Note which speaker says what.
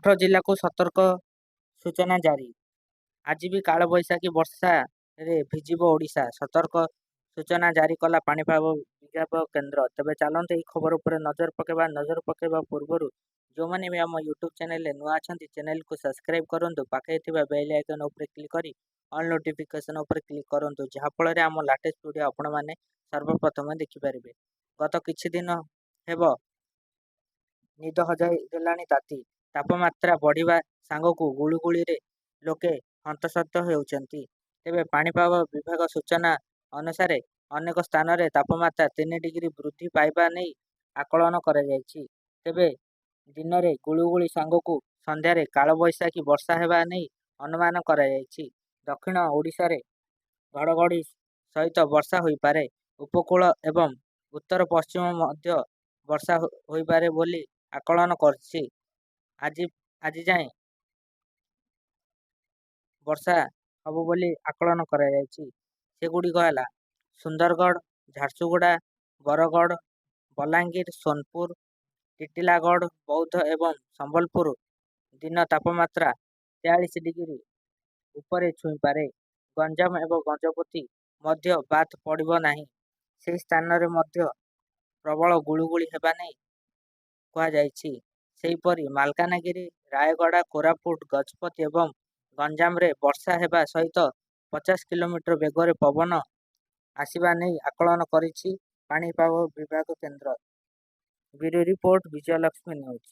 Speaker 1: 8 ଜିଲ୍ଲାକୁ ସତର୍କ ସୂଚନା ଜାରି। ଆଜି ବି କାଳବୈଶାଖୀ ବର୍ଷାରେ ଭିଜିବ ଓଡ଼ିଶା, ସତର୍କ ସୂଚନା ଜାରି କଲା ପାଣିପାଗ ବିଭାଗ କେନ୍ଦ୍ର। ତେବେ ଚାଲନ୍ତୁ ଏହି ଖବର ଉପରେ ନଜର ପକାଇବା। ନଜର ପକାଇବା ପୂର୍ବରୁ ଯେଉଁମାନେ ବି ଆମ ୟୁଟ୍ୟୁବ୍ ଚ୍ୟାନେଲରେ ନୂଆ ଅଛନ୍ତି, ଚ୍ୟାନେଲକୁ ସବସ୍କ୍ରାଇବ୍ କରନ୍ତୁ। ପାଖରେ ଥିବା ବେଲ୍ ଆଇକନ୍ ଉପରେ କ୍ଲିକ୍ କରି ଅଲ୍ ନୋଟିଫିକେସନ୍ ଉପରେ କ୍ଲିକ୍ କରନ୍ତୁ, ଯାହାଫଳରେ ଆମ ଲାଟେଷ୍ଟ ଭିଡ଼ିଓ ଆପଣମାନେ ସର୍ବପ୍ରଥମେ ଦେଖିପାରିବେ। ଗତ କିଛି ଦିନ ହେବ ନିଦ ହଜାଇ ଦେଲାଣି ତାତି। ତାପମାତ୍ରା ବଢ଼ିବା ସାଙ୍ଗକୁ ଗୁଳୁଗୁଳିରେ ଲୋକେ ହନ୍ତସନ୍ତ ହେଉଛନ୍ତି। ତେବେ ପାଣିପାଗ ବିଭାଗ ସୂଚନା ଅନୁସାରେ ଅନେକ ସ୍ଥାନରେ ତାପମାତ୍ରା 3 ଡିଗ୍ରୀ ବୃଦ୍ଧି ପାଇବା ନେଇ ଆକଳନ କରାଯାଇଛି। ତେବେ ଦିନରେ ଗୁଳୁଗୁଳି ସାଙ୍ଗକୁ ସନ୍ଧ୍ୟାରେ କାଳବୈଶାଖୀ ବର୍ଷା ହେବା ନେଇ ଅନୁମାନ କରାଯାଇଛି। ଦକ୍ଷିଣ ଓଡ଼ିଶାରେ ଘଡ଼ଘଡ଼ି ସହିତ ବର୍ଷା ହୋଇପାରେ। ଉପକୂଳ ଏବଂ ଉତ୍ତର ପଶ୍ଚିମ ମଧ୍ୟ ବର୍ଷା ହୋଇପାରେ ବୋଲି ଆକଳନ କରିଛି। ଆଜି ଯାଏଁ ବର୍ଷା ହେବ ବୋଲି ଆକଳନ କରାଯାଇଛି। ସେଗୁଡ଼ିକ ହେଲା ସୁନ୍ଦରଗଡ଼, ଝାରସୁଗୁଡ଼ା, ବରଗଡ଼, ବଲାଙ୍ଗୀର, ସୋନପୁର, ଟିଟିଲାଗଡ଼, ବୌଦ୍ଧ ଏବଂ ସମ୍ବଲପୁର। ଦିନ ତାପମାତ୍ରା 43 ଡିଗ୍ରୀ ଉପରେ ଛୁଇଁପାରେ। ଗଞ୍ଜାମ ଏବଂ ଗଜପତି ମଧ୍ୟ ବାଦ୍ ପଡ଼ିବ ନାହିଁ। ସେହି ସ୍ଥାନରେ ମଧ୍ୟ ପ୍ରବଳ ଗୁଳୁଗୁଳି ହେବା ନେଇ କୁହାଯାଇଛି। ସେହିପରି ମାଲକାନଗିରି, ରାୟଗଡ଼ା, କୋରାପୁଟ, ଗଜପତି ଏବଂ ଗଞ୍ଜାମରେ ବର୍ଷା ହେବା ସହିତ 50 କିଲୋମିଟର ବେଗରେ ପବନ ଆସିବା ନେଇ ଆକଳନ କରିଛି ପାଣିପାଗ ବିଭାଗ କେନ୍ଦ୍ର। Bureau report, Vijayalakshmi news.